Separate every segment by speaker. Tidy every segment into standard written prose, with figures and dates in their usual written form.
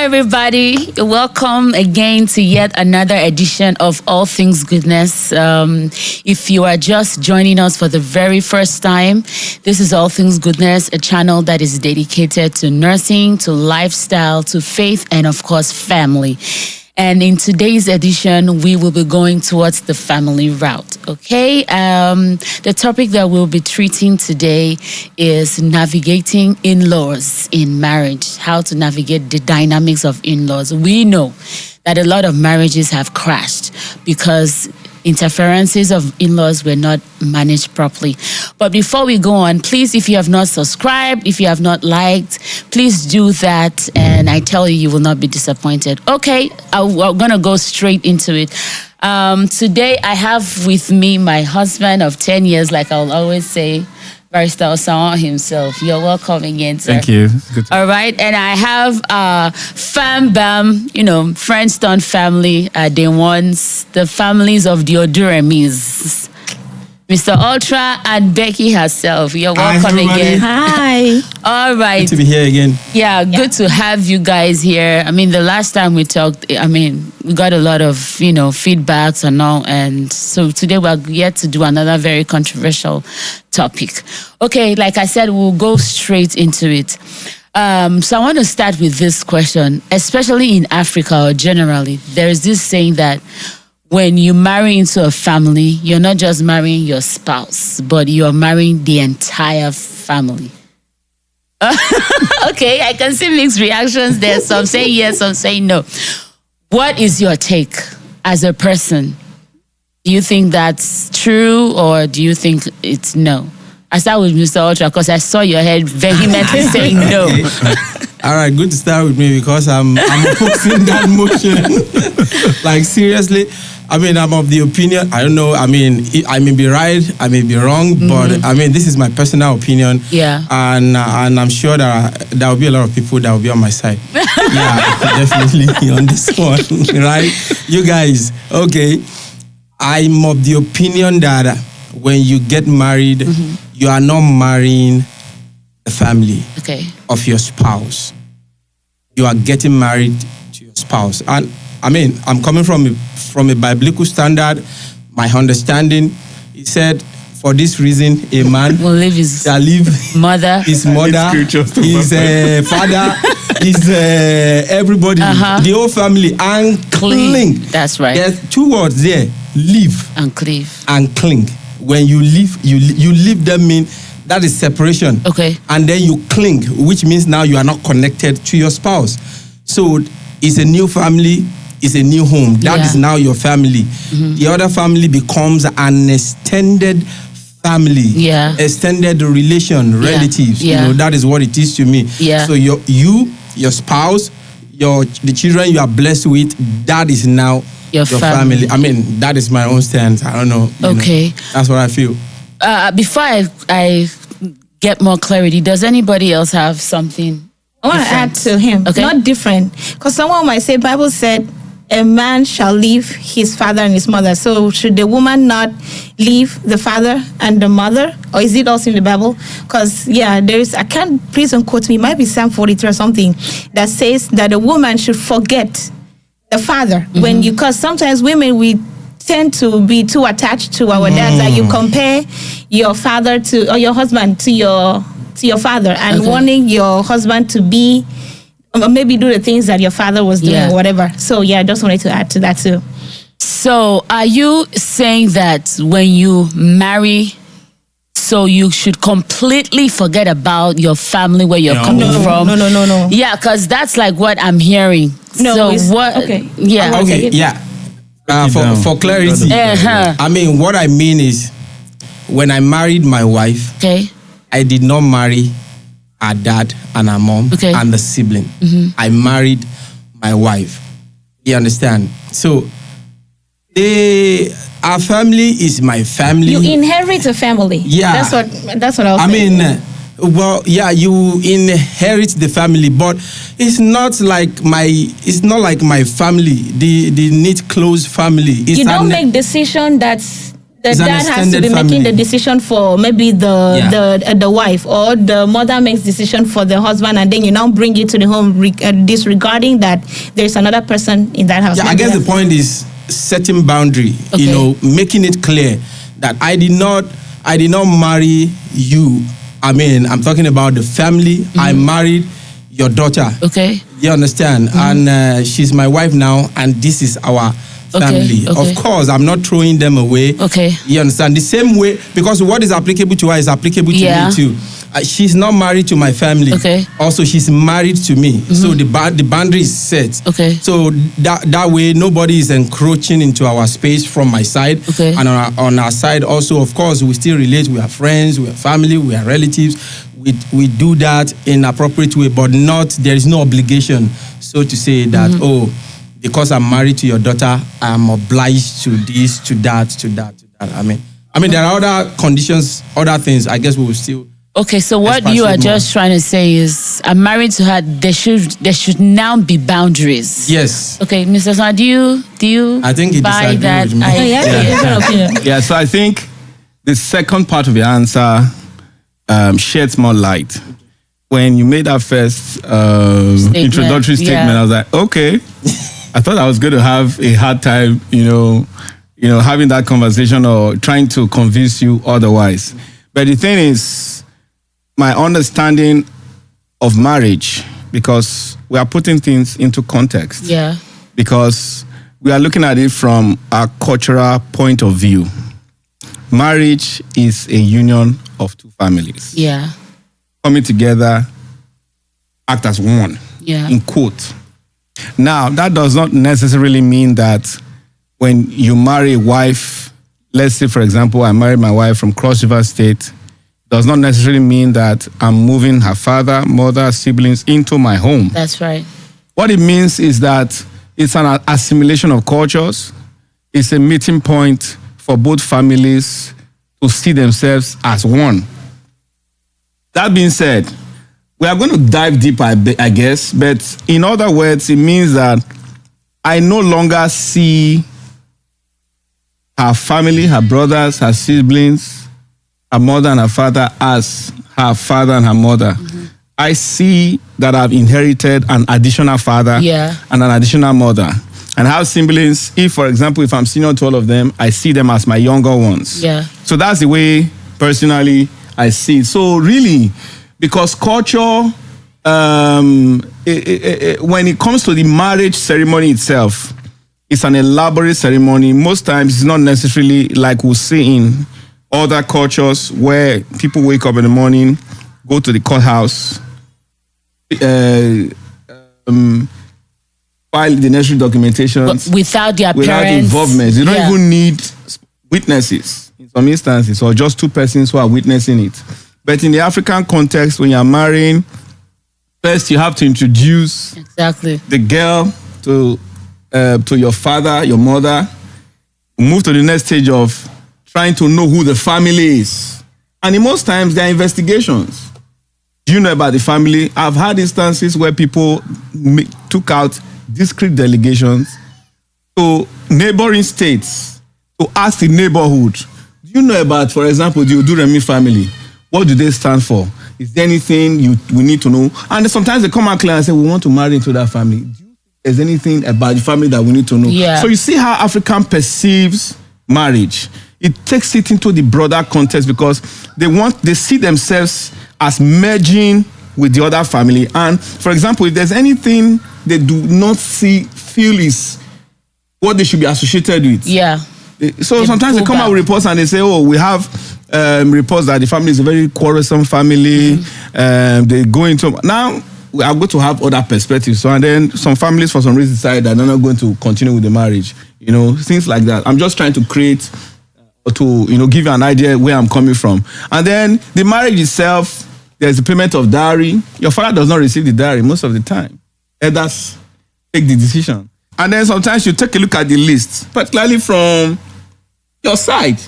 Speaker 1: everybody. Welcome again to yet another edition of All Things Goodness. If you are just joining us for the very first time, this is All Things Goodness, a channel that is dedicated to nursing, to lifestyle, to faith, and of course, family. And in today's edition, we will be going towards the family route, okay? The topic that we'll be treating today is navigating in-laws in marriage, how to navigate the dynamics of in-laws. We know that a lot of marriages have crashed because interferences of in-laws were not managed properly. But before we go on, please, if you have not subscribed, if you have not liked, please do that. And I tell you, you will not be disappointed. Okay, I'm going to go straight into it. Today, I have with me my husband of 10 years, like I'll always say, Barrister Osawan himself. You're welcome again, sir.
Speaker 2: Thank you.
Speaker 1: All right, and I have Fam Bam, Friendstone family, the families of the Oduremis. Mr. Ultra and Becky herself. You're welcome again.
Speaker 3: Hi.
Speaker 1: All right.
Speaker 2: Good to be here again.
Speaker 1: Yeah, good to have you guys here. I mean, the last time we talked, we got a lot of, feedbacks and all. And so today we're yet to do another very controversial topic. Okay, like I said, we'll go straight into it. So I want to start with this question, especially in Africa or generally, there is this saying that when you marry into a family, you're not just marrying your spouse, but you're marrying the entire family. Okay, I can see mixed reactions there. Some say yes, some say no. What is your take as a person? Do you think that's true or do you think it's no? I start with Mr. Ultra because I saw your head vehemently saying no.
Speaker 2: All right, good to start with me because I'm opposing that motion. Like, seriously, I'm of the opinion, I don't know, I may be right, I may be wrong, but this is my personal opinion.
Speaker 1: Yeah.
Speaker 2: And I'm sure that there will be a lot of people that will be on my side. Yeah, definitely on this one, right? You guys, okay, I'm of the opinion that when you get married, you are not marrying the family of your spouse. You are getting married to your spouse. And I'm coming from a biblical standard. My understanding, he said, for this reason, a man
Speaker 1: will leave his
Speaker 2: shall leave
Speaker 1: mother,
Speaker 2: his his father, his everybody, the whole family, and cling.
Speaker 1: That's right.
Speaker 2: There's two words there: leave
Speaker 1: and cleave
Speaker 2: and cling. When you leave, you leave them mean that is separation.
Speaker 1: Okay.
Speaker 2: And then you cling, which means now you are not connected to your spouse. So it's a new family, it's a new home. That is now your family. The other family becomes an extended family.
Speaker 1: Yeah.
Speaker 2: Extended relation, relatives.
Speaker 1: Yeah.
Speaker 2: That is what it is to me.
Speaker 1: Yeah.
Speaker 2: So your spouse, the children you are blessed with, that is now your family. That is my own stance. I don't know.
Speaker 1: Okay.
Speaker 2: That's what I feel.
Speaker 1: Before I get more clarity, does anybody else have something?
Speaker 3: I want to add to him.
Speaker 1: Okay.
Speaker 3: Not different. Because someone might say, Bible said, a man shall leave his father and his mother. So should the woman not leave the father and the mother? Or is it also in the Bible? Because, please don't quote me, it might be Psalm 43 or something, that says that a woman should forget the father. Because sometimes women, we tend to be too attached to our dads, that you compare your father to, or your husband to your father, and wanting your husband to be, or maybe do the things that your father was doing or whatever. So I just wanted to add to that too.
Speaker 1: So are you saying that when you marry, so you should completely forget about your family, where you're coming from?
Speaker 3: No.
Speaker 1: Yeah, because that's like what I'm hearing.
Speaker 3: No,
Speaker 1: so what?
Speaker 3: Okay.
Speaker 1: Yeah.
Speaker 2: Okay. Yeah. For clarity, what I mean is, when I married my wife, I did not marry her dad and her mom and the sibling. I married my wife. You understand? So, our family is my family.
Speaker 3: You inherit a family.
Speaker 2: Yeah.
Speaker 3: That's what I was saying.
Speaker 2: You inherit the family, but it's not like my family, the neat close family.
Speaker 3: You don't make decision that the
Speaker 2: It's an
Speaker 3: dad has to
Speaker 2: extended
Speaker 3: be making
Speaker 2: family.
Speaker 3: the decision for maybe the wife, or the mother makes decision for the husband, and then you now bring it to the home, disregarding that there's another person in that house.
Speaker 2: Yeah, I guess the point is setting boundary. You
Speaker 1: Okay.
Speaker 2: know, making it clear that I did not marry you. I mean, I'm talking about the family. I married your daughter.
Speaker 1: Okay.
Speaker 2: You understand? And she's my wife now, and this is our family.
Speaker 1: Okay.
Speaker 2: Of course, I'm not throwing them away.
Speaker 1: Okay.
Speaker 2: You understand? The same way, because what is applicable to her is applicable to
Speaker 1: Yeah.
Speaker 2: me too. She's not married to my family.
Speaker 1: Okay.
Speaker 2: Also, she's married to me. So the boundary is set.
Speaker 1: Okay.
Speaker 2: So that way, nobody is encroaching into our space from my side.
Speaker 1: Okay.
Speaker 2: And on our side also, of course, we still relate. We are friends, we are family, we are relatives. We do that in appropriate way, but there is no obligation, so to say, that, because I'm married to your daughter, I'm obliged to this, to that, to that. I mean, there are other conditions, other things. I guess we will still.
Speaker 1: Okay, so what you are
Speaker 2: Expatiate
Speaker 1: just trying to say is, I'm married to her. There should now be boundaries.
Speaker 2: Yes.
Speaker 1: Okay, Mr. San, do you
Speaker 2: I think he
Speaker 1: buy
Speaker 2: disagreed
Speaker 1: that?
Speaker 2: with me.
Speaker 3: Different opinion.
Speaker 4: Yeah, so I think the second part of the answer sheds more light. When you made that first introductory statement,
Speaker 1: yeah.
Speaker 4: I was like, okay. I thought I was going to have a hard time, having that conversation or trying to convince you otherwise. But the thing is, my understanding of marriage, because we are putting things into context.
Speaker 1: Yeah.
Speaker 4: Because we are looking at it from a cultural point of view. Marriage is a union of two families
Speaker 1: Yeah.
Speaker 4: coming together, act as one,
Speaker 1: Yeah.
Speaker 4: in quote. Now, that does not necessarily mean that when you marry a wife, let's say, for example, I married my wife from Cross River State, does not necessarily mean that I'm moving her father, mother, siblings into my home.
Speaker 1: That's right.
Speaker 4: What it means is that it's an assimilation of cultures. It's a meeting point for both families to see themselves as one. That being said, we are going to dive deeper, I guess, but in other words, it means that I no longer see her family, her brothers, her siblings, her mother and her father as her father and her mother. Mm-hmm. I see that I've inherited an additional father and an additional mother. And have siblings, for example, if I'm senior to all of them, I see them as my younger ones.
Speaker 1: Yeah.
Speaker 4: So that's the way, personally, I see it. So really, because culture, when it comes to the marriage ceremony itself, it's an elaborate ceremony. Most times, it's not necessarily like we see in other cultures where people wake up in the morning, go to the courthouse, file the necessary documentation
Speaker 1: without their
Speaker 4: without
Speaker 1: parents.
Speaker 4: involvement. You don't even need witnesses in some instances, or just two persons who are witnessing it. But in the African context, when you're marrying, first you have to introduce the girl to your father, your mother. Move to the next stage of trying to know who the family is. And in most times, there are investigations. Do you know about the family? I've had instances where people took out discrete delegations to neighboring states to ask the neighborhood, do you know about, for example, the Oduremi family? What do they stand for? Is there anything we need to know? And sometimes they come out clear and say, we want to marry into that family. Do you think there's anything about the family that we need to know?
Speaker 1: Yeah.
Speaker 4: So you see how African perceives marriage. It takes it into the broader context because they see themselves as merging with the other family. And for example, if there's anything they do not feel is what they should be associated with.
Speaker 1: Yeah.
Speaker 4: So sometimes they come out with reports and they say, we have reports that the family is a very quarrelsome family. They go into... Now, we are going to have other perspectives. So, and then some families, for some reason, decide that they're not going to continue with the marriage. Things like that. I'm just trying to create... to give you an idea where I'm coming from. And then the marriage itself, there's the payment of dowry. Your father does not receive the dowry most of the time. Elders take the decision. And then sometimes you take a look at the list, particularly from your side.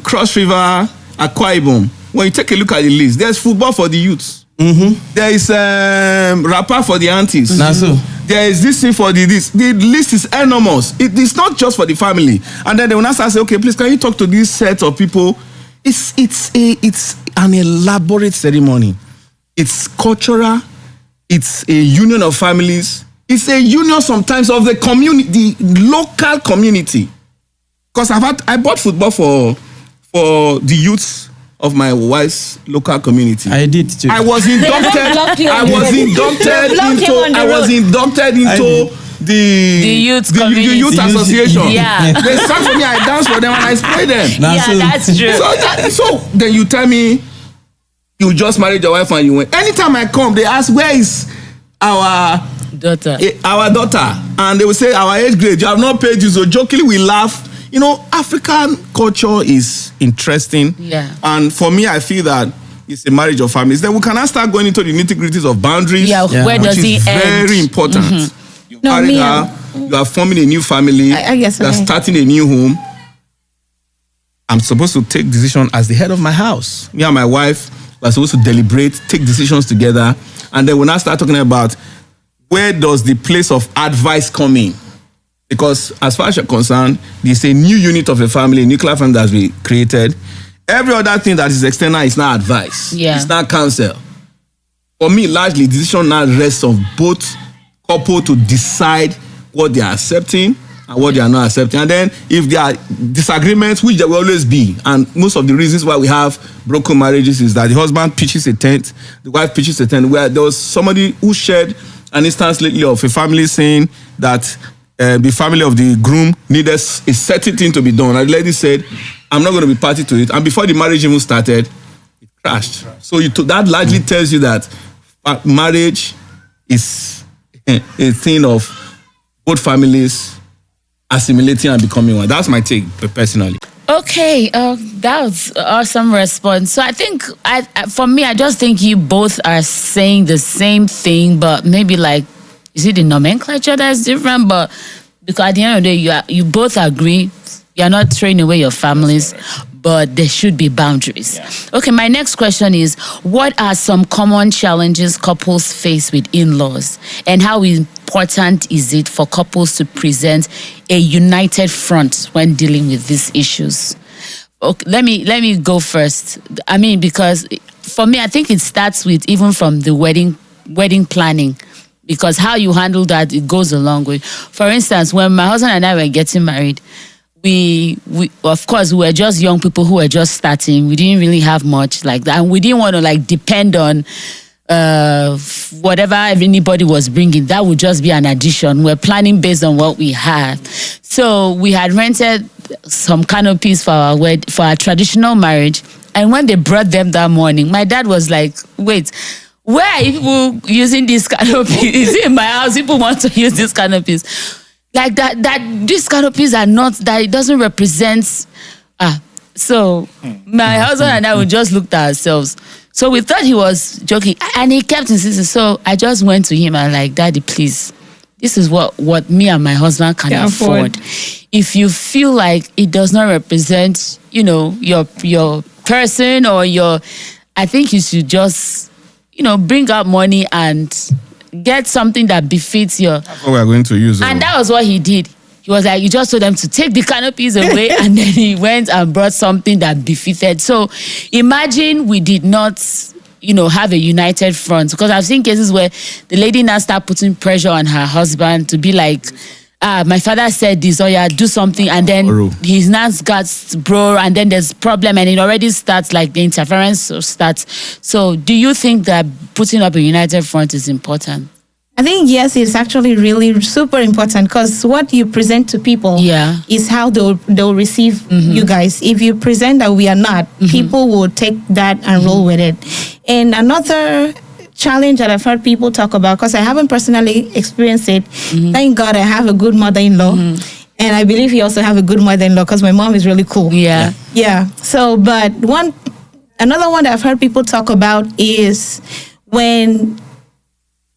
Speaker 4: Cross River, Akwa Ibom. When you take a look at the list, there's football for the youths. Mm-hmm. There is rapper for the aunties.
Speaker 2: That's so.
Speaker 4: there is this thing for this. The list is enormous. It is not just for the family. And then they will now say, okay, please, can you talk to this set of people? It's an elaborate ceremony. It's cultural. It's a union of families. It's a union sometimes of the community, the local community. Because I bought football for the youths of my wife's local community.
Speaker 2: I did too.
Speaker 4: I was inducted. into the
Speaker 1: youth
Speaker 4: the
Speaker 1: community.
Speaker 4: youth association.
Speaker 1: Yeah.
Speaker 4: They sang for me. I danced for them and I sprayed them.
Speaker 1: That's true.
Speaker 4: So then you tell me you just married your wife and you went. Anytime I come, they ask, where is our
Speaker 1: daughter?
Speaker 4: Our daughter, and they will say our age grade. You have not paid you. So jokingly we laugh. You know, African culture is interesting.
Speaker 1: Yeah.
Speaker 4: And for me, I feel that it's a marriage of families. Then we can now start going into the nitty-gritties of boundaries.
Speaker 1: Yeah, where does
Speaker 4: which is
Speaker 1: it end?
Speaker 4: very important. You
Speaker 3: No,
Speaker 4: married
Speaker 3: me,
Speaker 4: her, you are forming a new family.
Speaker 3: I guess
Speaker 4: you are
Speaker 3: okay.
Speaker 4: starting a new home. I'm supposed to take decision as the head of my house. Me and my wife are supposed to deliberate, take decisions together, and then we'll now start talking about where does the place of advice come in? Because as far as you're concerned, there's a new unit of a family, a nuclear family that has been created. Every other thing that is external is not advice.
Speaker 1: Yeah.
Speaker 4: It's not counsel. For me, largely, decision now rests on both couple to decide what they are accepting and what they are not accepting. And then if there are disagreements, which there will always be, and most of the reasons why we have broken marriages is that the husband pitches a tent, the wife pitches a tent, where there was somebody who shared an instance lately of a family saying that the family of the groom needed a certain thing to be done. And the lady said, I'm not going to be party to it. And before the marriage even started, it crashed. So that largely tells you that marriage is a thing of both families assimilating and becoming one. That's my take, personally.
Speaker 1: Okay, that was an awesome response. So I think, for me, I just think you both are saying the same thing, but maybe like, is it the nomenclature that's different? But because at the end of the day, you both agree, you're not throwing away your families, but there should be boundaries. Yeah. Okay, my next question is, what are some common challenges couples face with in-laws? And how important is it for couples to present a united front when dealing with these issues? Okay, let me go first. I mean, because for me, I think it starts with even from the wedding planning. Because how you handle that, it goes a long way. For instance, when my husband and I were getting married, we of course, we were just young people who were just starting. We didn't really have much like that. And we didn't want to like depend on whatever anybody was bringing. That would just be an addition. We're planning based on what we had. So we had rented some canopies for our traditional marriage. And when they brought them that morning, my dad was like, wait, where are people using these canopies? Is it in my house? People want to use these canopies. Like that these canopies are not, that it doesn't represent. So my husband and I would just looked at ourselves. So we thought he was joking. And he kept insisting. So I just went to him and like, Daddy, please, this is what me and my husband can afford. If you feel like it does not represent, your person or I think you should just, bring out money and get something that befits your.
Speaker 4: That's what we're going to use.
Speaker 1: And that was what he did. He was like, you just told them to take the canopies away, and then he went and brought something that befitted. So imagine we did not, have a united front. Because I've seen cases where the lady now start putting pressure on her husband to be like, my father said this, or yeah, do something, and then his now got bro, and then there's problem, and it already starts like the interference starts. So do you think that putting up a united front is important?
Speaker 3: I think yes, it's actually really super important, because what you present to people is how they'll receive you guys. If you present that we are not, people will take that and roll with it. And another challenge that I've heard people talk about, because I haven't personally experienced it, thank God I have a good mother-in-law. And I believe you also have a good mother-in-law, because my mom is really cool. Yeah. So, but another one that I've heard people talk about is when,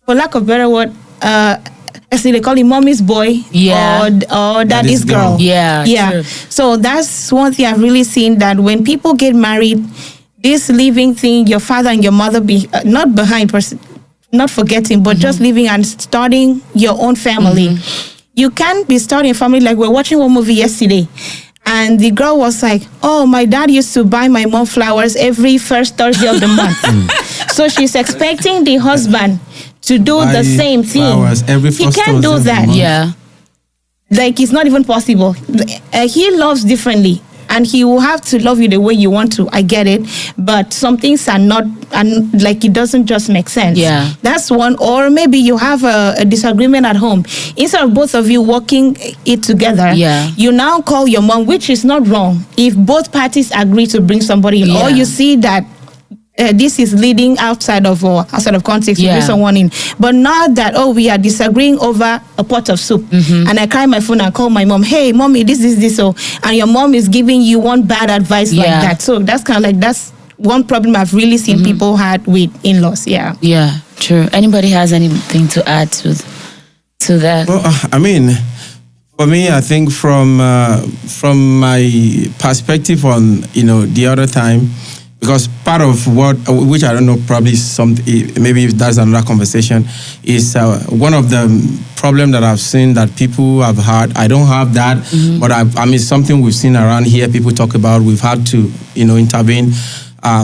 Speaker 3: for lack of better word, actually they call it mommy's boy or daddy's girl. Yeah. True. So that's one thing I've really seen, that when people get married, this living thing, your father and your mother be not not forgetting, but just leaving and starting your own family. You can't be starting a family like we're watching one movie yesterday. And the girl was like, oh, my dad used to buy my mom flowers every first Thursday of the month. So she's expecting the husband to do the same thing.
Speaker 2: Flowers every
Speaker 3: He
Speaker 2: first
Speaker 3: can't
Speaker 2: Thursday
Speaker 3: do
Speaker 2: of the
Speaker 3: that.
Speaker 2: month.
Speaker 1: Yeah.
Speaker 3: Like, it's not even possible. He loves differently. And he will have to love you the way you want to. I get it. But some things are not, and like, it doesn't just make sense.
Speaker 1: Yeah.
Speaker 3: That's one. Or maybe you have a disagreement at home. Instead of both of you working it together,
Speaker 1: Yeah.
Speaker 3: you now call your mom, which is not wrong. If both parties agree to bring somebody in, or
Speaker 1: Yeah.
Speaker 3: you see that this is leading outside of context to
Speaker 1: Yeah.
Speaker 3: bring someone in, but not that we are disagreeing over a pot of soup, and I carry my phone and call my mom, hey mommy, this, and your mom is giving you one bad advice like
Speaker 1: Yeah.
Speaker 3: that. So that's kind of like, that's one problem I've really seen people had with in-laws.
Speaker 1: Yeah, true. Anybody has anything to add to that?
Speaker 2: Well, I mean, for me, I think from my perspective on the other time, because part of which I don't know, probably maybe that's another conversation, is one of the problem that I've seen that people have had. I don't have that, but I mean, something we've seen around here. People talk about. We've had to intervene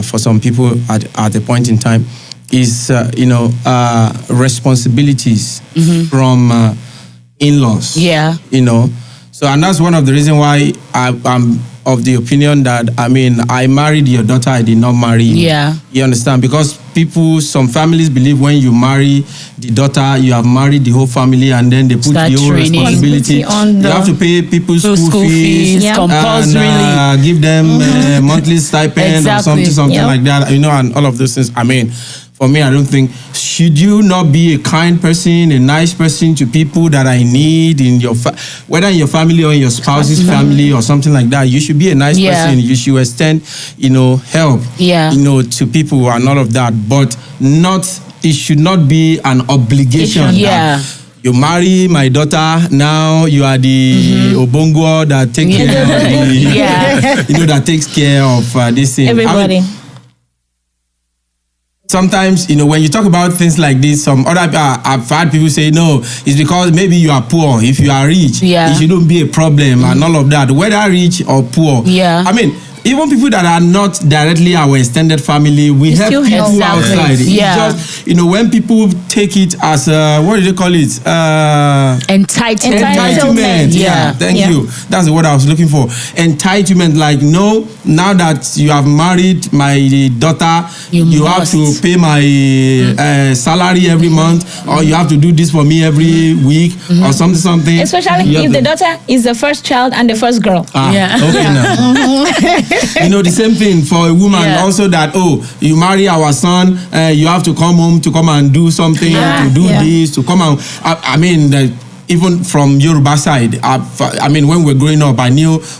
Speaker 2: for some people at a point in time. Is responsibilities from in-laws.
Speaker 1: Yeah.
Speaker 2: So, and that's one of the reasons why I'm of the opinion that, I mean, I married your daughter, I did not marry you.
Speaker 1: Yeah.
Speaker 2: You understand? Because some families believe when you marry the daughter, you have married the whole family, and then they put
Speaker 1: Start
Speaker 2: the whole
Speaker 1: training.
Speaker 2: responsibility
Speaker 3: On
Speaker 2: you
Speaker 3: the-
Speaker 2: have to pay people's school fees.
Speaker 3: Yeah.
Speaker 1: compulsorily.
Speaker 2: And give them monthly stipend
Speaker 1: Exactly.
Speaker 2: or something
Speaker 3: Yep.
Speaker 2: like that, and all of those things. I mean, for me, I don't think, should you not be a kind person, a nice person to people that I need in your, whether in your family or in your spouse's family or something like that, you should be a nice
Speaker 1: Yeah.
Speaker 2: person. You should extend, help,
Speaker 1: Yeah.
Speaker 2: to people and all of that, but it should not be an obligation.
Speaker 1: Yeah.
Speaker 2: that you marry my daughter, now you are the obongo that take care of the,
Speaker 1: Yeah.
Speaker 2: that takes care of this thing. I mean,
Speaker 3: Everybody.
Speaker 2: sometimes, when you talk about things like this, some other I've had people say, no, it's because maybe you are poor. If you are rich,
Speaker 1: Yeah.
Speaker 2: it shouldn't be a problem and all of that. Whether rich or poor.
Speaker 1: Yeah.
Speaker 2: I mean, even people that are not directly our extended family, we help
Speaker 3: still
Speaker 2: people
Speaker 3: help.
Speaker 1: Exactly.
Speaker 2: outside. It's
Speaker 1: Yeah.
Speaker 2: just, when people take it as, what do they call it?
Speaker 1: Entitlement.
Speaker 2: Entitlement.
Speaker 1: Yeah.
Speaker 2: Thank
Speaker 3: Yeah.
Speaker 2: you. That's the word I was looking for. Entitlement. Like, no, now that you have married my daughter,
Speaker 1: You
Speaker 2: have
Speaker 1: must.
Speaker 2: to pay my salary every month, or you have to do this for me every week, or something.
Speaker 3: Especially
Speaker 2: You have
Speaker 3: if the
Speaker 2: to-
Speaker 3: daughter is the first child and the first girl.
Speaker 1: Yeah.
Speaker 2: Okay now. The same thing for a woman
Speaker 1: Yeah.
Speaker 2: also, that, you marry our son, you have to come home to come and do something,
Speaker 3: Yeah.
Speaker 2: to do
Speaker 3: Yeah.
Speaker 2: this, to come and, I mean, even from Yoruba side, I mean, when we're growing up,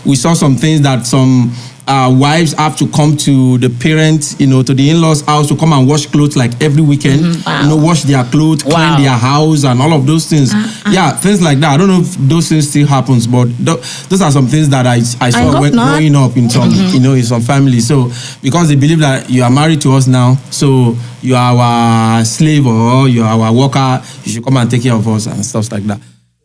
Speaker 2: we saw some things that some wives have to come to the parents, to the in-laws house to come and wash clothes like every weekend, wash their clothes, clean
Speaker 1: Wow.
Speaker 2: their house and all of those things. Yeah, things like that. I don't know if those things still happens, but those are some things that I saw
Speaker 3: hope
Speaker 2: when
Speaker 3: not.
Speaker 2: growing up in some, in some families. So, because they believe that you are married to us now, so you are our slave or you are our worker, you should come and take care of us and stuff like that.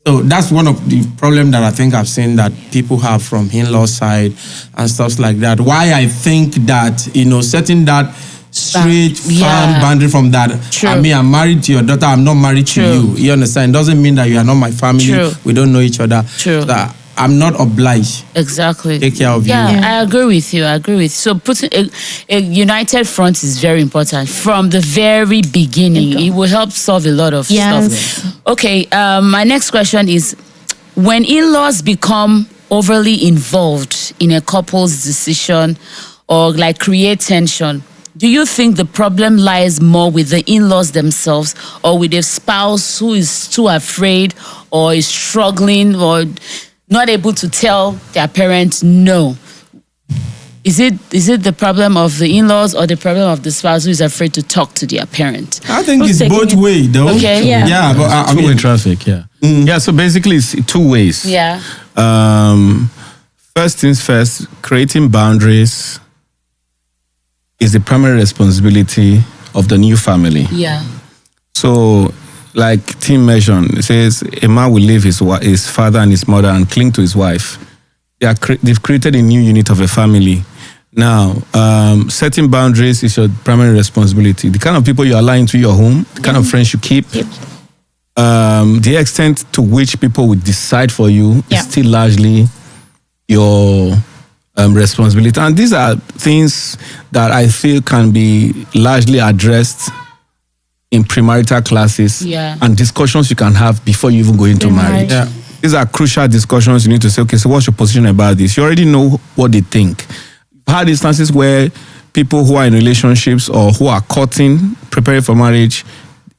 Speaker 2: So that's one of the problems that I think I've seen that people have from in-law side and stuff like that. Why I think that, setting that straight,
Speaker 1: Yeah.
Speaker 2: firm boundary from that.
Speaker 1: True.
Speaker 2: I mean, I'm married to your daughter, I'm not married to
Speaker 1: True.
Speaker 2: you. You understand? It doesn't mean that you are not my family.
Speaker 1: True.
Speaker 2: We don't know each other.
Speaker 1: True.
Speaker 2: That I'm not obliged.
Speaker 1: Exactly.
Speaker 2: Take care of you.
Speaker 1: Yeah,
Speaker 3: Yeah.
Speaker 1: I agree with you. So putting a united front is very important from the very beginning. It will help solve a lot of
Speaker 3: Yes.
Speaker 1: stuff. Okay, my next question is, when in-laws become overly involved in a couple's decision or like create tension, do you think the problem lies more with the in-laws themselves or with the spouse who is too afraid or is struggling or not able to tell their parents no? Is it the problem of the in-laws or the problem of the spouse who is afraid to talk to their parent?
Speaker 2: I think
Speaker 3: Who's
Speaker 2: it's
Speaker 3: taking
Speaker 2: both
Speaker 3: it?
Speaker 2: ways, though.
Speaker 1: Okay.
Speaker 3: Yeah.
Speaker 2: but I
Speaker 4: Two-way
Speaker 2: mean,
Speaker 4: traffic, yeah. Yeah, so basically it's two ways.
Speaker 1: Yeah.
Speaker 4: First things first, creating boundaries is the primary responsibility of the new family.
Speaker 1: Yeah.
Speaker 4: So, like Tim mentioned, it says a man will leave his father and his mother and cling to his wife. They've created a new unit of a family. Now, setting boundaries is your primary responsibility. The kind of people you allow into your home, the kind of friends you keep, the extent to which people would decide for you is still largely your responsibility. And these are things that I feel can be largely addressed in premarital classes and discussions you can have before you even go into marriage.
Speaker 2: Yeah.
Speaker 4: These are crucial discussions. You need to say, okay, so what's your position about this? You already know what they think. I've had instances where people who are in relationships or who are courting, preparing for marriage,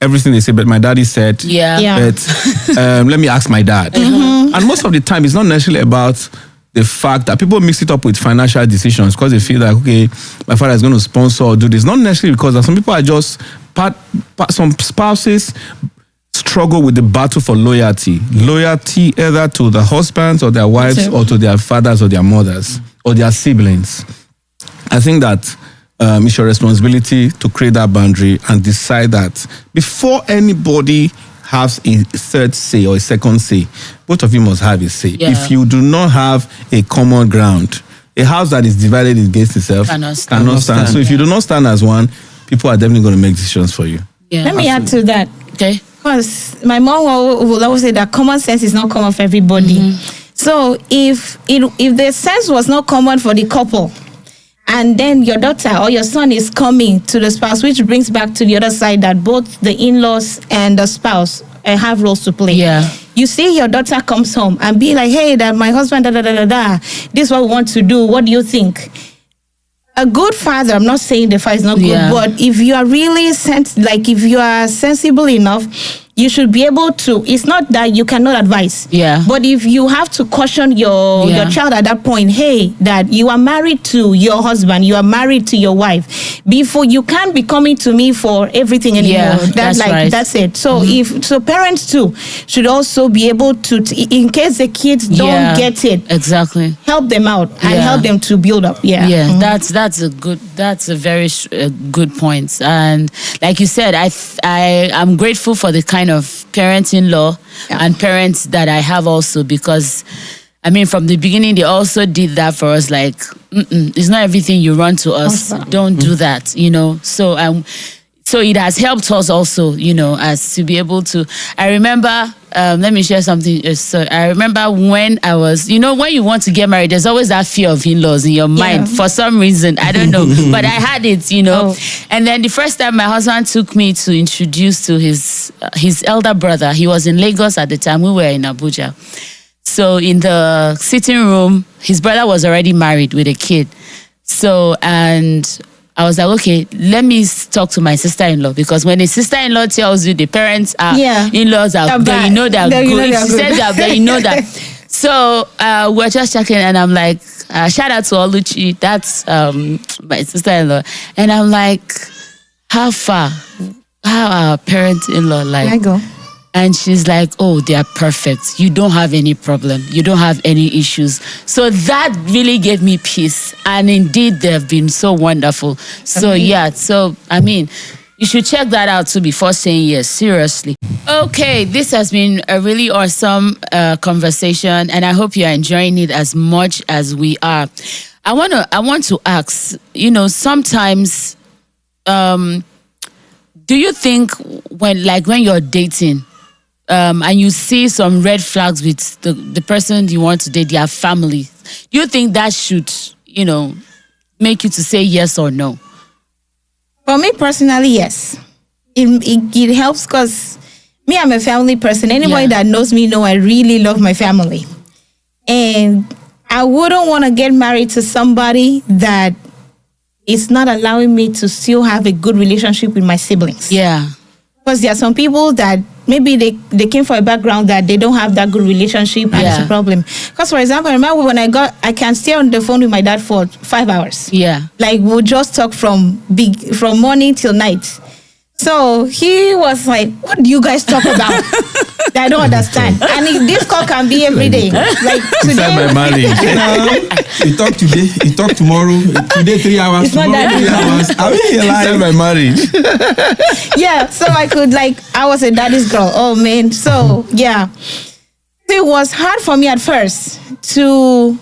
Speaker 4: everything they say, but my daddy said, but let me ask my dad. And most of the time, it's not necessarily about the fact that people mix it up with financial decisions because they feel like, okay, my father is going to sponsor or do this. Not necessarily because some people are just, some spouses struggle with the battle for loyalty. Loyalty either to the husbands or their wives or to their fathers or their mothers or their siblings. I think that it's your responsibility to create that boundary and decide that before anybody has a third say or a second say, both of you must have a say.
Speaker 1: Yeah.
Speaker 4: If you do not have a common ground, a house that is divided against itself cannot stand. So if you do not stand as one, people are definitely going to make decisions for you.
Speaker 1: Yeah.
Speaker 3: Let me add to that.
Speaker 1: Okay.
Speaker 3: Because my mom will always say that common sense is not common for everybody. So if the sense was not common for the couple, and then your daughter or your son is coming to the spouse, which brings back to the other side that both the in-laws and the spouse have roles to play.
Speaker 1: Yeah.
Speaker 3: You see your daughter comes home and be like, hey, that my husband, this is what we want to do. What do you think? A good father, I'm not saying the father is not good, but if you are really if you are sensible enough, you should be able to. It's not that you cannot advise.
Speaker 1: Yeah.
Speaker 3: But if you have to caution your child at that point, hey, that you are married to your husband, you are married to your wife. Before you can't be coming to me for everything anymore.
Speaker 1: Yeah, that's right.
Speaker 3: That's it. So parents too should also be able to in case the kids don't get it,
Speaker 1: exactly,
Speaker 3: help them out and help them to build up.
Speaker 1: That's a very good point. And like you said, I'm grateful for the kind of parents-in-law and parents that I have also, because I mean, from the beginning, they also did that for us. Like, it's not everything you run to us. Don't do that, you know. So it has helped us also, you know, as to be able to. I remember, let me share something. So I remember when I was, you know, when you want to get married, there's always that fear of in-laws in your mind for some reason. I don't know, but I had it, you know. And then the first time my husband took me to introduce to his elder brother, he was in Lagos at the time. We were in Abuja. So in the sitting room, his brother was already married with a kid. So, and I was like, okay, let me talk to my sister-in-law, because when a sister-in-law tells you the parents are in-laws are there, you know they're good. If she says they're there, you know that. So we're just checking, and I'm like, shout out to Oluchi, that's my sister-in-law. And I'm like, how far? How are parents-in-law like?
Speaker 3: I go.
Speaker 1: And she's like, oh, they are perfect. You don't have any problem. You don't have any issues. So that really gave me peace. And indeed, they've been so wonderful. So so I mean, you should check that out too before saying yes, seriously. Okay, this has been a really awesome conversation, and I hope you are enjoying it as much as we are. I want to ask, you know, sometimes, do you think when you're dating, and you see some red flags with the person you want to date, their family, do you think that should, you know, make you to say yes or no?
Speaker 3: For me personally, yes. It helps because me, I'm a family person. Anybody that knows me know I really love my family. And I wouldn't want to get married to somebody that is not allowing me to still have a good relationship with my siblings.
Speaker 1: Yeah.
Speaker 3: Because there are some people that maybe they came from a background that they don't have that good relationship, and it's a problem. Because, for example, I remember when I can stay on the phone with my dad for 5 hours.
Speaker 1: Yeah.
Speaker 3: Like, we'll just talk from morning till night. So he was like, what do you guys talk about? I don't understand. And this call can be every day. Like
Speaker 4: Inside my
Speaker 3: today.
Speaker 4: marriage.
Speaker 2: You talk today, you talk tomorrow. Today 3 hours,
Speaker 3: It's not
Speaker 2: tomorrow
Speaker 3: that
Speaker 2: 3 hours. I mean,
Speaker 4: Inside
Speaker 2: like,
Speaker 4: my marriage.
Speaker 3: Yeah, so I was a daddy's girl. Oh man. So yeah. It was hard for me at first to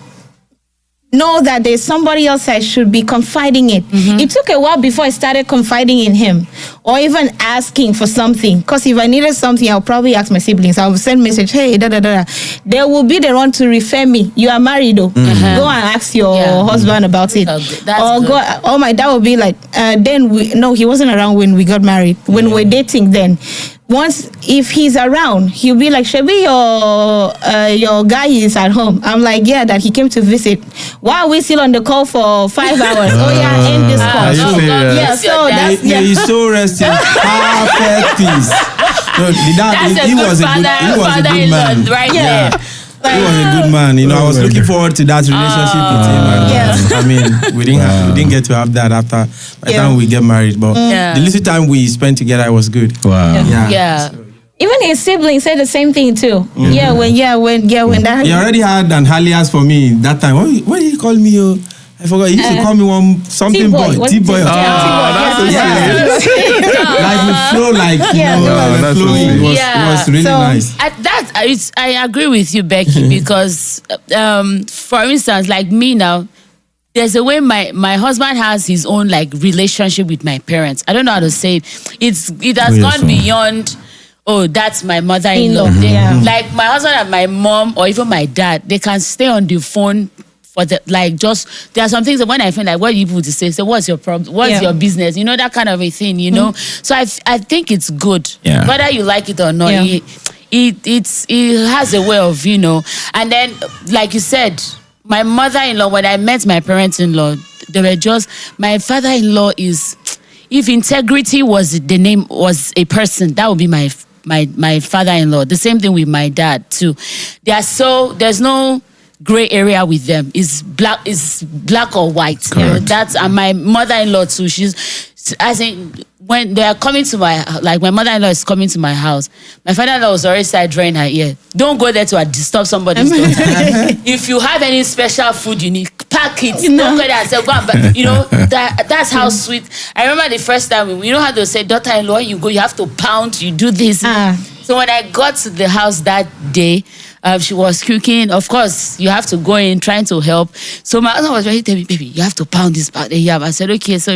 Speaker 3: know that there's somebody else I should be confiding in. It took a while before I started confiding in him or even asking for something. Because if I needed something, I'll probably ask my siblings. I'll send message, hey, da da da. They will be the one to refer me. You are married though. Go and ask your husband about it.
Speaker 1: That's
Speaker 3: Or
Speaker 1: good.
Speaker 3: go, oh my dad will be like, no, he wasn't around when we got married. When we're dating then. Once, if he's around, he'll be like, Shebi, your guy is at home. I'm like, yeah, that he came to visit. Why are we still on the call for 5 hours? Oh yeah, end this call.
Speaker 4: Are you
Speaker 3: So,
Speaker 4: serious?
Speaker 3: yeah, so that's,
Speaker 2: may you so rest in perfect peace. No, the dad,
Speaker 1: That's a
Speaker 2: he
Speaker 1: good
Speaker 2: was a good,
Speaker 1: father-
Speaker 2: he was a good
Speaker 1: father-in-law
Speaker 2: man.
Speaker 1: right
Speaker 2: Yeah.
Speaker 1: there.
Speaker 2: He was a good man. You know, I was looking forward to that relationship with him. And,
Speaker 3: Yes.
Speaker 2: I mean, we didn't get to have that after by the
Speaker 3: Yeah.
Speaker 2: time we get married. But
Speaker 1: Yeah.
Speaker 2: the little time we spent together, it was good.
Speaker 4: Wow.
Speaker 1: Yeah.
Speaker 3: even his siblings said the same thing too. When that
Speaker 2: He already had an alias for me that time. What did he call me? Oh? I forgot. He used to call me something boy. T-boy.
Speaker 4: that's so
Speaker 2: Yeah. Like we flow like, you
Speaker 3: Yeah,
Speaker 2: know,
Speaker 3: wow,
Speaker 4: that's so
Speaker 2: flowing. It
Speaker 4: sweet.
Speaker 2: was really
Speaker 3: So,
Speaker 2: nice.
Speaker 1: I agree with you, Becky, because for instance, like me now, there's a way my husband has his own like relationship with my parents. I don't know how to say it. It has
Speaker 4: yes,
Speaker 1: gone beyond. Oh, that's my mother-in-law.
Speaker 3: In-law, yeah.
Speaker 1: Like my husband and my mom, or even my dad, they can stay on the phone for the there are some things that when I feel like what you people to say, what's your problem? What's
Speaker 3: Yeah.
Speaker 1: your business? You know, that kind of a thing, you know? So I think it's good.
Speaker 4: Yeah.
Speaker 1: Whether you like it or not,
Speaker 3: Yeah.
Speaker 1: it has a way of, you know, and then like you said, my mother-in-law, when I met my parents-in-law, they were just, my father-in-law is, if integrity was the name, was a person, that would be my father-in-law. The same thing with my dad too. There's no gray area with them. It's black or white. You know,
Speaker 4: Correct.
Speaker 1: that's and my mother-in-law too. She's as in when they are coming to my my mother-in-law is coming to my house. My father-in-law was already started drawing her ear. Don't go there to disturb somebody's daughter. If you have any special food you need, pack it. Don't go there and say go and buy. You know that's how sweet. I remember the first time you know how they say daughter-in-law you go you have to pound you do this. So when I got to the house that day, she was cooking. Of course, you have to go in trying to help. So my husband was ready to tell me, baby, you have to pound this part. I said, okay. So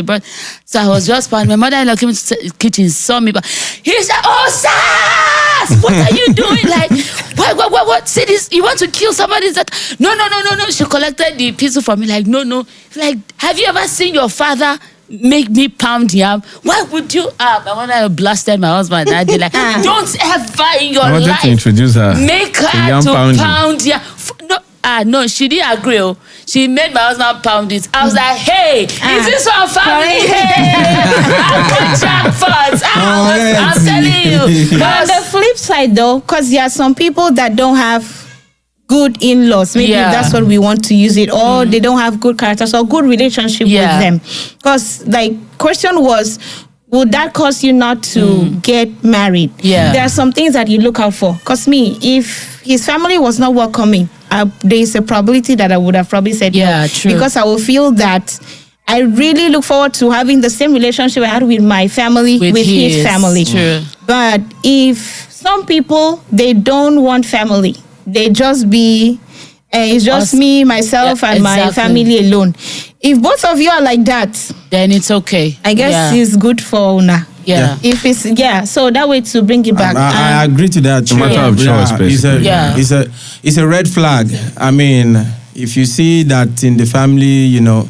Speaker 1: I was just pounding. My mother-in-law came into the kitchen, saw me, but he said, oh, Sass, what are you doing? Like, what? Say this, you want to kill somebody? That no. She collected the pistol from me, like, no. Like, have you ever seen your father make me pound yam? Why would you? My mother blasted my husband that day. Like, don't ever in your
Speaker 4: I wanted
Speaker 1: life
Speaker 4: to introduce her.
Speaker 1: make
Speaker 4: to
Speaker 1: her
Speaker 4: yam
Speaker 1: to
Speaker 4: pounding.
Speaker 1: pound yam. No, she didn't agree. Oh. She made my husband pound it. I was like, hey, is this one family? Hey, I got jackpots. I'm telling you.
Speaker 3: But on the flip side, though, because there are some people that don't have good in-laws, maybe
Speaker 1: Yeah.
Speaker 3: that's what we want to use it, or they don't have good characters or good relationship
Speaker 1: Yeah.
Speaker 3: with them. Because, like, question was, would that cause you not to get married?
Speaker 1: Yeah.
Speaker 3: There are some things that you look out for. Because if his family was not welcoming, there is a probability that I would have probably said
Speaker 1: Yeah,
Speaker 3: no.
Speaker 1: true.
Speaker 3: Because I will feel that I really look forward to having the same relationship I had with my family, with his family.
Speaker 1: True.
Speaker 3: But if some people, they don't want family, they just be, it's just
Speaker 1: Us.
Speaker 3: me, myself,
Speaker 1: Yeah,
Speaker 3: and my
Speaker 1: exactly.
Speaker 3: family alone. If both of you are like that,
Speaker 1: Then it's okay.
Speaker 3: I guess
Speaker 1: yeah.
Speaker 3: it's good for Una.
Speaker 1: Yeah.
Speaker 3: If it's, so that way to bring it back.
Speaker 2: I agree to that.
Speaker 4: a matter of choice, basically.
Speaker 1: Yeah.
Speaker 2: It's a red flag. I mean, if you see that in the family, you know,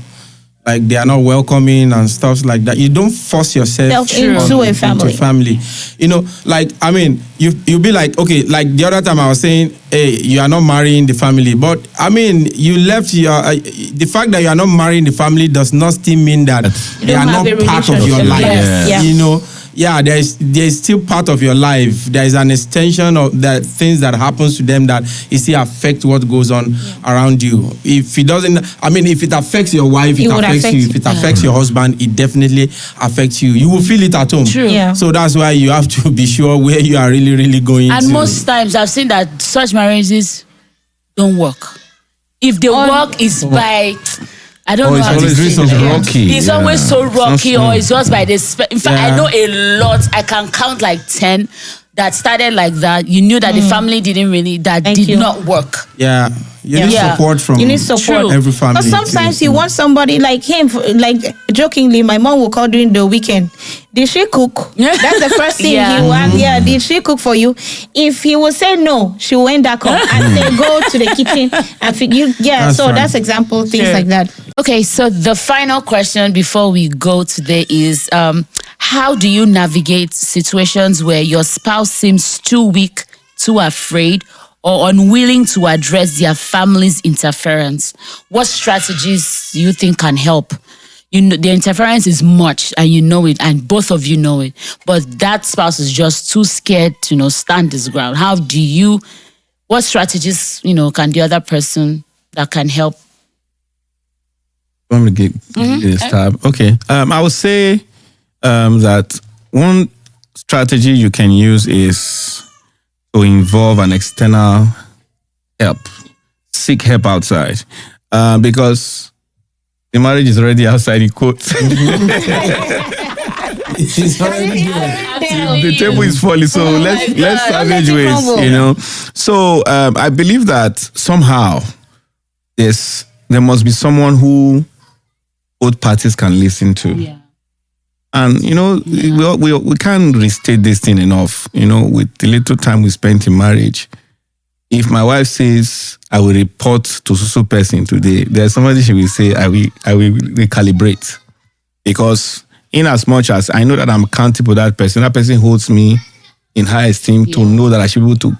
Speaker 2: like they are not welcoming and stuff like that, you don't force yourself
Speaker 3: Into a family.
Speaker 2: You know, like, I mean, you'll be like, okay, like the other time I was saying, hey, you are not marrying the family. But, I mean, you left the fact that you are not marrying the family does not still mean that they are
Speaker 3: don't have
Speaker 2: not
Speaker 3: a
Speaker 2: part of your
Speaker 3: relationship.
Speaker 2: life.
Speaker 3: Yes. Yeah.
Speaker 2: You know, there's still part of your life. There is an extension of the things that happens to them that it still affect what goes on around you. If it doesn't, if it affects your wife, it
Speaker 3: would
Speaker 2: affects
Speaker 3: affect
Speaker 2: you. If it affects your husband, it definitely affects you. You will feel it at home.
Speaker 1: True.
Speaker 3: Yeah.
Speaker 2: So that's why you have to be sure where you are really, really going
Speaker 1: And
Speaker 2: to.
Speaker 1: most times I've seen that such marriages don't work. If they work, it's by, I don't know
Speaker 4: it's
Speaker 1: how to
Speaker 4: always
Speaker 1: say
Speaker 4: reasons
Speaker 1: it.
Speaker 4: rocky.
Speaker 1: It's
Speaker 4: Yeah.
Speaker 1: always so rocky, or it's just by the. In fact, I
Speaker 2: Yeah.
Speaker 1: know a lot. I can count like 10 that started like that. You knew that the family didn't really, that
Speaker 3: Thank
Speaker 1: did
Speaker 3: you.
Speaker 1: not work.
Speaker 2: Yeah. You need
Speaker 1: Yeah.
Speaker 2: support from
Speaker 3: You need support.
Speaker 1: True.
Speaker 2: every family.
Speaker 3: But sometimes you want somebody like him, like jokingly, my mom will call during the weekend. Did she cook? That's the first thing
Speaker 1: Yeah.
Speaker 3: he will ask. Yeah, did she cook for you? If he will say no, she will end up and say go to the kitchen and
Speaker 2: That's
Speaker 3: so
Speaker 2: right.
Speaker 3: that's example things
Speaker 1: Sure.
Speaker 3: like that.
Speaker 1: Okay, so the final question before we go today is how do you navigate situations where your spouse seems too weak, too afraid, or unwilling to address their family's interference? What strategies do you think can help? You know, the interference is much, and you know it, and both of you know it. But that spouse is just too scared to, stand his ground. What strategies, can the other person that can help?
Speaker 4: Want me to give this tab? Okay. I would say that one strategy you can use is to involve an external help. Seek help outside. Because the marriage is already outside in quotes.
Speaker 2: It's already there.
Speaker 4: The table is falling, so let's savage
Speaker 3: Don't let it
Speaker 4: ways,
Speaker 3: crumble.
Speaker 4: So I believe that somehow there must be someone who both parties can listen to.
Speaker 1: Yeah.
Speaker 4: And we can't restate this thing enough. With the little time we spent in marriage, if my wife says I will report to so person today, there's somebody she will say I will recalibrate, because in as much as I know that I'm accountable to that person holds me in high esteem to know that I should be able to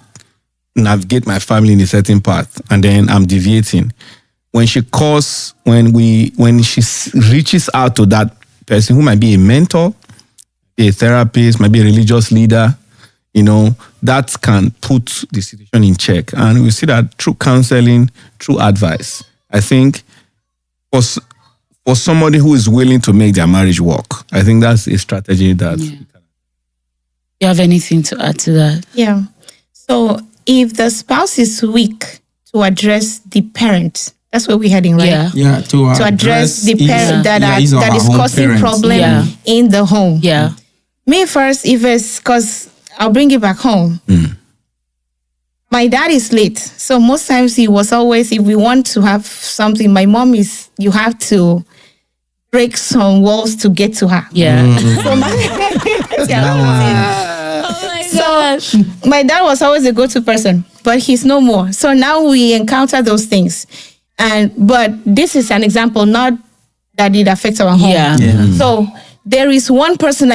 Speaker 4: navigate my family in a certain path, and then I'm deviating. When she calls, when she reaches out to that person who might be a mentor, a therapist, might be a religious leader, that can put the situation in check. And we see that through counseling, through advice. I think for somebody who is willing to make their marriage work, I think that's a strategy that.
Speaker 1: Yeah. You have anything to add to that?
Speaker 3: Yeah. So if the spouse is weak to address the parent, that's where we're heading, right?
Speaker 1: Yeah.
Speaker 2: Yeah,
Speaker 3: To address the parent that is causing problem
Speaker 1: Yeah.
Speaker 3: in the home.
Speaker 1: Yeah.
Speaker 3: Me first, if it's because I'll bring it back home. My dad is late. So most times he was always, if we want to have something, my mom is, you have to break some walls to get to her.
Speaker 1: Yeah.
Speaker 3: So my dad was always the go-to person, but he's no more. So now we encounter those things. But this is an example, not that it affects our home.
Speaker 1: Yeah.
Speaker 3: So there is one person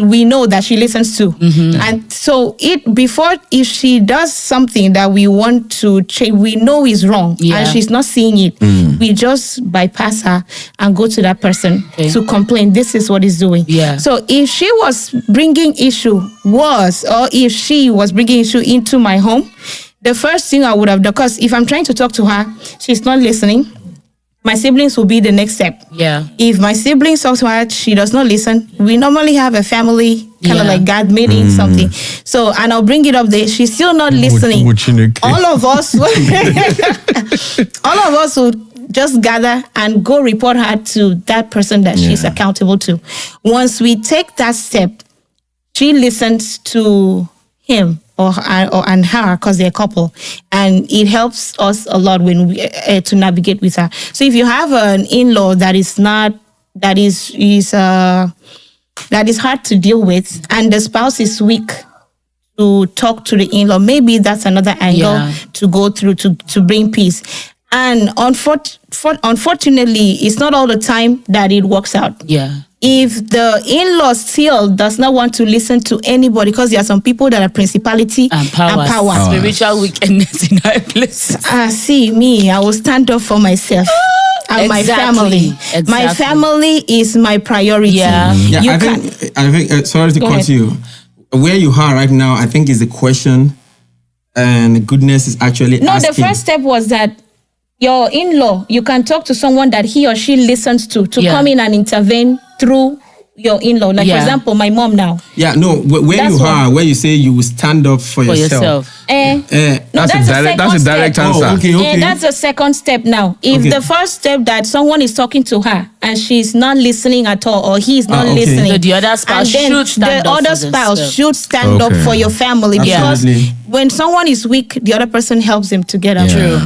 Speaker 3: we know that she listens to. And so if she does something that we want to change, we know is wrong
Speaker 1: Yeah.
Speaker 3: and she's not seeing it, we just bypass her and go to that person
Speaker 1: Okay.
Speaker 3: to complain, this is what he's doing.
Speaker 1: Yeah.
Speaker 3: So if she was bringing issue into my home, the first thing I would have done, because if I'm trying to talk to her, she's not listening, my siblings will be the next step.
Speaker 1: Yeah.
Speaker 3: If my siblings talk to her, she does not listen. We normally have a family kind of
Speaker 1: Yeah.
Speaker 3: like God meeting something. So, and I'll bring it up there. She's still not listening. All of us, will just gather and go report her to that person that she's accountable to. Once we take that step, she listens to him and her, because they're a couple, and it helps us a lot when we to navigate with her. So if you have an in-law that is hard to deal with, and the spouse is weak to talk to the in-law, maybe that's another angle
Speaker 1: Yeah.
Speaker 3: to go through to bring peace. And unfortunately, it's not all the time that it works out.
Speaker 1: Yeah.
Speaker 3: If the in-law still does not want to listen to anybody, because there are some people that are principality
Speaker 1: And power. Spiritual wickedness in high places.
Speaker 3: See me, I will stand up for myself. and my family. My
Speaker 1: Exactly.
Speaker 3: family is my priority.
Speaker 1: Yeah.
Speaker 2: Yeah,
Speaker 3: You
Speaker 2: I
Speaker 3: can-
Speaker 2: think. Sorry to
Speaker 3: Go
Speaker 2: cut
Speaker 3: ahead.
Speaker 2: you. Where you are right now, I think is the question, and goodness is actually
Speaker 3: No,
Speaker 2: asking.
Speaker 3: the first step was that your in-law, you can talk to someone that he or she listens to
Speaker 1: Yeah.
Speaker 3: come in and intervene through your in-law. Like,
Speaker 1: Yeah.
Speaker 3: for example, my mom now.
Speaker 2: Yeah, no. Where
Speaker 3: That's
Speaker 2: you
Speaker 3: what-
Speaker 2: are, where you say you will stand up for
Speaker 1: For
Speaker 2: yourself.
Speaker 1: yourself.
Speaker 3: No,
Speaker 4: That's a
Speaker 3: second
Speaker 4: direct
Speaker 3: step.
Speaker 4: answer.
Speaker 2: Oh, okay, okay.
Speaker 3: That's the second step now. If
Speaker 2: Okay.
Speaker 3: the first step that someone is talking to her and she's not listening at all, or he's not
Speaker 2: okay.
Speaker 3: listening,
Speaker 1: So the other spouse
Speaker 3: and then
Speaker 1: should stand
Speaker 3: the
Speaker 1: up
Speaker 3: other
Speaker 1: for
Speaker 3: spouse
Speaker 1: themselves.
Speaker 3: should stand up
Speaker 4: Okay.
Speaker 3: for your family, because
Speaker 2: Absolutely.
Speaker 3: when someone is weak, the other person helps them to get up.
Speaker 1: True.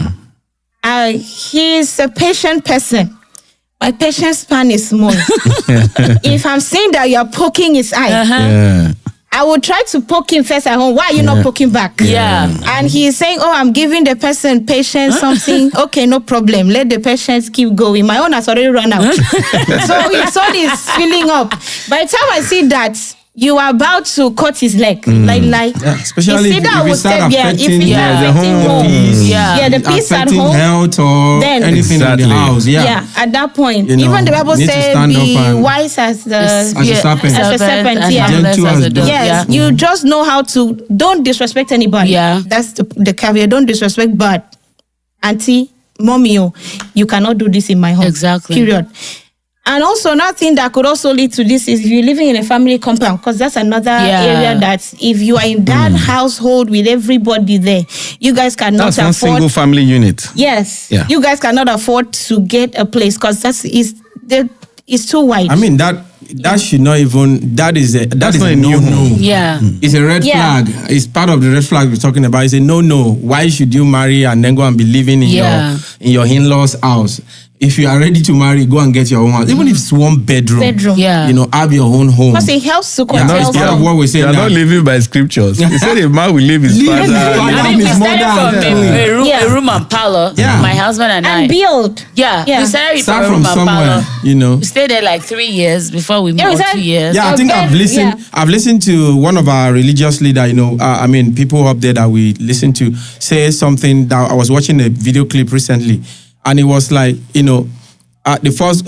Speaker 3: He's a patient person. My patience span is small. If I'm seeing that you're poking his eye,
Speaker 4: Yeah.
Speaker 3: I will try to poke him first at home. Why are you not poking back?
Speaker 1: Yeah.
Speaker 3: And he's saying, "Oh, I'm giving the person patience something." Okay, no problem. Let the patients keep going. My own has already run out. So his own is filling up. By the time I see that you are about to cut his leg, like,
Speaker 2: Yeah, especially
Speaker 3: it's either
Speaker 2: if
Speaker 3: I
Speaker 2: it
Speaker 3: will
Speaker 2: start
Speaker 3: say, if
Speaker 2: affecting
Speaker 3: it's
Speaker 1: Yeah,
Speaker 3: not
Speaker 4: the
Speaker 3: affecting
Speaker 4: home,
Speaker 3: home,
Speaker 2: peace,
Speaker 1: Yeah.
Speaker 3: the peace at
Speaker 2: affecting
Speaker 3: home,
Speaker 2: health or
Speaker 3: then-
Speaker 2: anything in
Speaker 4: Exactly.
Speaker 2: the house. Yeah.
Speaker 3: yeah, at that point,
Speaker 2: You know,
Speaker 3: even the Bible
Speaker 2: need to
Speaker 3: said,
Speaker 2: stand up
Speaker 3: "Be
Speaker 2: and-
Speaker 3: wise as the
Speaker 2: As a serpent.
Speaker 3: As a serpent,
Speaker 1: and
Speaker 3: yeah.
Speaker 1: harmless
Speaker 2: Gentle
Speaker 1: as
Speaker 2: as
Speaker 1: a dove.
Speaker 2: dove.
Speaker 3: Yes,
Speaker 1: Yeah.
Speaker 3: you just know how to. Don't disrespect anybody.
Speaker 1: Yeah.
Speaker 3: That's the caveat. Don't disrespect, but auntie, mommy, you cannot do this in my home.
Speaker 1: Exactly.
Speaker 3: Period. And also, another thing that could also lead to this is if you're living in a family compound, because that's another
Speaker 1: Yeah.
Speaker 3: area that if you are in that household with everybody there, you guys cannot
Speaker 4: That's one
Speaker 3: afford.
Speaker 4: single family unit.
Speaker 3: Yes,
Speaker 4: Yeah.
Speaker 3: you guys cannot afford to get a place because it's too wide.
Speaker 2: I mean that should not even. That is a
Speaker 4: That's not
Speaker 2: a
Speaker 4: a new
Speaker 2: no.
Speaker 4: home.
Speaker 1: Yeah.
Speaker 2: It's a red
Speaker 3: Yeah.
Speaker 2: flag. It's part of the red flag we're talking about. It's a no. Why should you marry and then go and be living in
Speaker 1: Yeah.
Speaker 2: your in-laws' house? If you are ready to marry, go and get your own house. Even if it's one bedroom.
Speaker 3: Yeah.
Speaker 2: You know, have your own home.
Speaker 3: Because it helps to
Speaker 2: Yeah,
Speaker 3: control
Speaker 2: it's part of what we're saying.
Speaker 4: You're
Speaker 2: now.
Speaker 4: not living by scriptures. He said a man will leave his
Speaker 2: Leave
Speaker 4: father.
Speaker 2: his father.
Speaker 1: I
Speaker 2: His
Speaker 1: mean, we
Speaker 2: mother
Speaker 1: started from
Speaker 2: and
Speaker 1: a room,
Speaker 3: Yeah.
Speaker 1: a room and parlor.
Speaker 2: Yeah.
Speaker 1: My husband and I.
Speaker 3: and build.
Speaker 1: Yeah.
Speaker 3: Yeah.
Speaker 1: We started from
Speaker 2: Start
Speaker 1: a
Speaker 2: from
Speaker 1: room and
Speaker 2: somewhere,
Speaker 1: parlor.
Speaker 2: you know.
Speaker 1: We stayed there like 3 years before we moved.
Speaker 3: we
Speaker 1: Or
Speaker 3: said-
Speaker 1: 2 years.
Speaker 2: Yeah, I think
Speaker 3: Okay,
Speaker 2: I've listened.
Speaker 3: yeah.
Speaker 2: I've listened to one of our religious leader. You know, I mean, people up there that we listen to say something that I was watching a video clip recently, and it was like, you know, the first.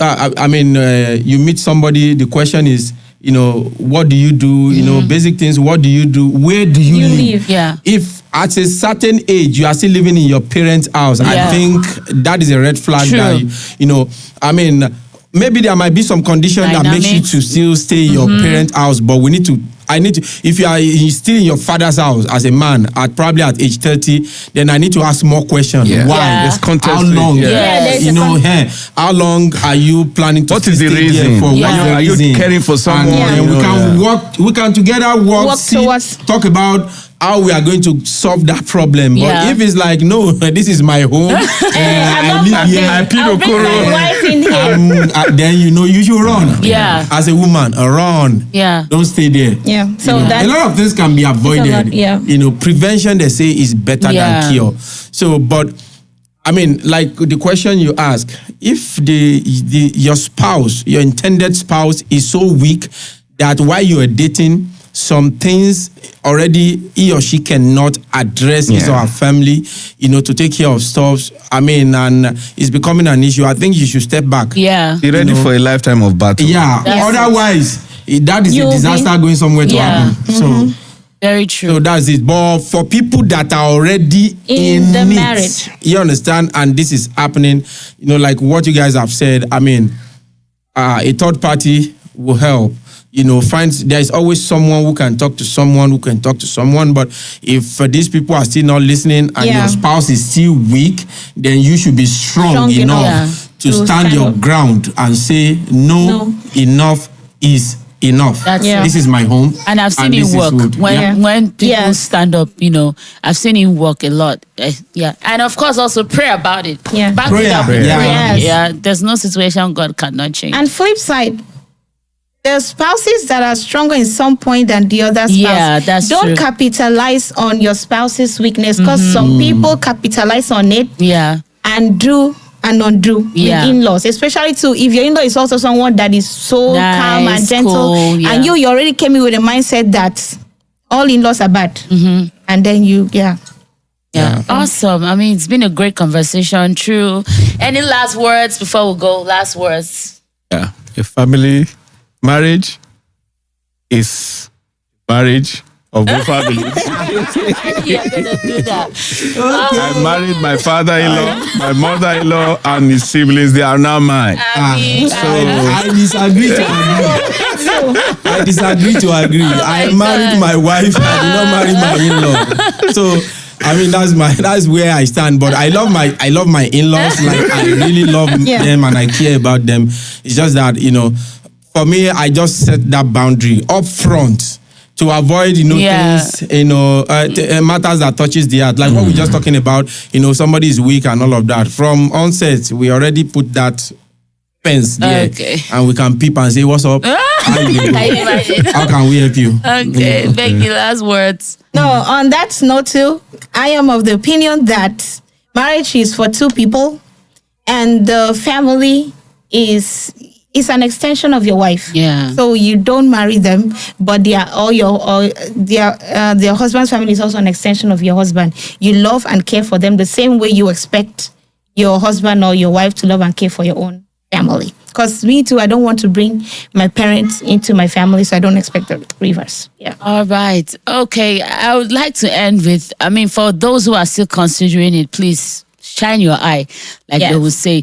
Speaker 2: You meet somebody. The question is, you know, what do you do? You know, basic things. What do you do? Where do you,
Speaker 3: You
Speaker 2: live?
Speaker 3: live.
Speaker 1: Yeah.
Speaker 2: If at a certain age you are still living in your parents' house, I
Speaker 1: Yeah.
Speaker 2: think that is a red flag.
Speaker 1: True.
Speaker 2: That you know, I mean, maybe there might be some condition that makes you
Speaker 1: Dynamics.
Speaker 2: to still stay in your parents' house, but we need to. I need to. If you are still in your father's house as a man, probably at age 30, then I need to ask more questions.
Speaker 4: Yeah.
Speaker 2: Why?
Speaker 1: Yeah.
Speaker 4: There's context
Speaker 2: How
Speaker 4: to it,
Speaker 2: long?
Speaker 4: yeah.
Speaker 3: Yeah, there's
Speaker 2: you
Speaker 3: a
Speaker 2: know, how long are you planning to
Speaker 4: What is the
Speaker 2: stay there
Speaker 4: reason?
Speaker 2: for?
Speaker 1: Yeah.
Speaker 2: What's the
Speaker 4: Are you
Speaker 2: reason?
Speaker 4: caring for someone?
Speaker 2: And then
Speaker 4: You
Speaker 2: we
Speaker 4: know,
Speaker 2: can
Speaker 4: yeah.
Speaker 2: work. We can together work
Speaker 3: towards-
Speaker 2: talk about how we are going to solve that problem. But
Speaker 1: Yeah.
Speaker 2: if it's like, no, this is my home,
Speaker 3: I'm
Speaker 2: I
Speaker 3: not
Speaker 2: live
Speaker 3: happy.
Speaker 2: here,
Speaker 3: I'll bring my wife in here.
Speaker 2: then you know you should run.
Speaker 1: Yeah.
Speaker 2: As a woman, run.
Speaker 1: Yeah.
Speaker 2: Don't stay there.
Speaker 3: Yeah. So
Speaker 2: You know,
Speaker 3: that's
Speaker 2: a lot of things can be avoided.
Speaker 3: yeah.
Speaker 2: You know, prevention they say is better
Speaker 1: Yeah.
Speaker 2: than cure. So, but I mean, like the question you ask, if your spouse, your intended spouse, is so weak that while you are dating, some things already he or she cannot address his or
Speaker 4: Yeah.
Speaker 2: her family, you know, to take care of stuff. I mean, and it's becoming an issue. I think you should step back.
Speaker 1: Yeah.
Speaker 4: Be ready
Speaker 2: You know.
Speaker 4: for a lifetime of battle.
Speaker 2: Yeah.
Speaker 1: That's it.
Speaker 2: Otherwise, that is
Speaker 3: You'll
Speaker 2: a
Speaker 3: be-
Speaker 2: disaster going somewhere to
Speaker 1: Yeah.
Speaker 2: happen. So.
Speaker 1: Very true.
Speaker 2: So that's it. But for people that are already
Speaker 3: In the
Speaker 2: it,
Speaker 3: marriage.
Speaker 2: you understand, and this is happening, you know, like what you guys have said. I mean, a third party will help. You know, there is always someone who can talk to someone who can talk to someone. But if these people are still not listening and
Speaker 3: Yeah.
Speaker 2: your spouse is still weak, then you should be strong
Speaker 3: Strong
Speaker 2: enough
Speaker 3: enough
Speaker 2: to
Speaker 3: to
Speaker 2: stand
Speaker 3: stand
Speaker 2: your
Speaker 3: up.
Speaker 2: ground and say no. Enough is enough.
Speaker 1: That's
Speaker 3: Yeah.
Speaker 2: This is my home,
Speaker 1: And I've seen
Speaker 2: this
Speaker 1: it
Speaker 2: is
Speaker 1: work
Speaker 2: good.
Speaker 1: when
Speaker 2: Yeah.
Speaker 1: when people
Speaker 3: Yes.
Speaker 1: stand up. You know, I've seen it work a lot. Yeah, and of course also pray about it.
Speaker 3: Yeah.
Speaker 1: Back it
Speaker 2: Prayer,
Speaker 1: up with
Speaker 2: yeah.
Speaker 1: prayer.
Speaker 3: Yes.
Speaker 1: Yeah, there's no situation God cannot change.
Speaker 3: And flip side, the spouses that are stronger in some point than the other spouse.
Speaker 1: Yeah, that's
Speaker 3: Don't
Speaker 1: true.
Speaker 3: capitalize on your spouse's weakness because some people capitalize on it
Speaker 1: Yeah,
Speaker 3: and do and undo
Speaker 1: Yeah.
Speaker 3: with in-laws, especially too if your in-law is also someone that is so
Speaker 1: Nice,
Speaker 3: calm and gentle,
Speaker 1: cool, yeah.
Speaker 3: and you already came in with a mindset that all in-laws are bad, and then
Speaker 1: Yeah, awesome. I mean, it's been a great conversation. True. Any last words before we go? Last words.
Speaker 4: Yeah. A family marriage is marriage of both families.
Speaker 1: You're gonna do that.
Speaker 4: I married my father-in-law, my mother-in-law, and his siblings. They are now mine.
Speaker 2: I disagree to agree. I disagree to agree. I married my wife. I did not marry my in-law. So I mean that's where I stand. But I love my in-laws. Like I really love them and I care about them. It's just that for me, I just set that boundary up front to avoid things matters that touches the heart, like what we're just talking about. Somebody is weak and all of that. From onset, we already put that fence there, and we can peep and say, "What's up? How you doing? How can we help you?"
Speaker 1: Okay, Becky, last words.
Speaker 3: No, on that note too, I am of the opinion that marriage is for two people, and the family is an extension of your wife.
Speaker 1: Yeah.
Speaker 3: So you don't marry them, but their husband's family is also an extension of your husband. You love and care for them the same way you expect your husband or your wife to love and care for your own family. Because me too, I don't want to bring my parents into my family, so I don't expect the reverse. Yeah.
Speaker 1: All right. Okay. I would like to end with, for those who are still considering it, please shine your eye, like they would say.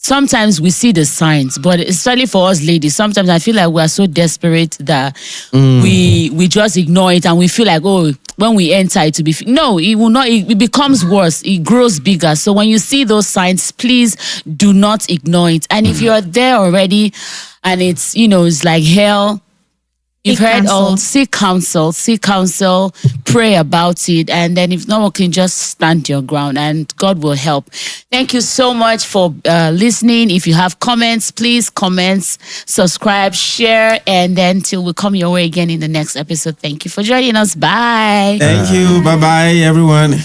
Speaker 1: Sometimes we see the signs, but especially for us ladies, sometimes I feel like we are so desperate that we just ignore it and we feel like, when we enter it to be... No, it will not. It becomes worse. It grows bigger. So when you see those signs, please do not ignore it. And if you're there already and it's, it's like hell... You've heard all, seek counsel, pray about it, and then if no one can just stand your ground and God will help. Thank you so much for listening. If you have comments, please comment, subscribe, share, and then till we come your way again in the next episode. Thank you for joining us. Bye.
Speaker 2: Thank you. Bye-bye, everyone.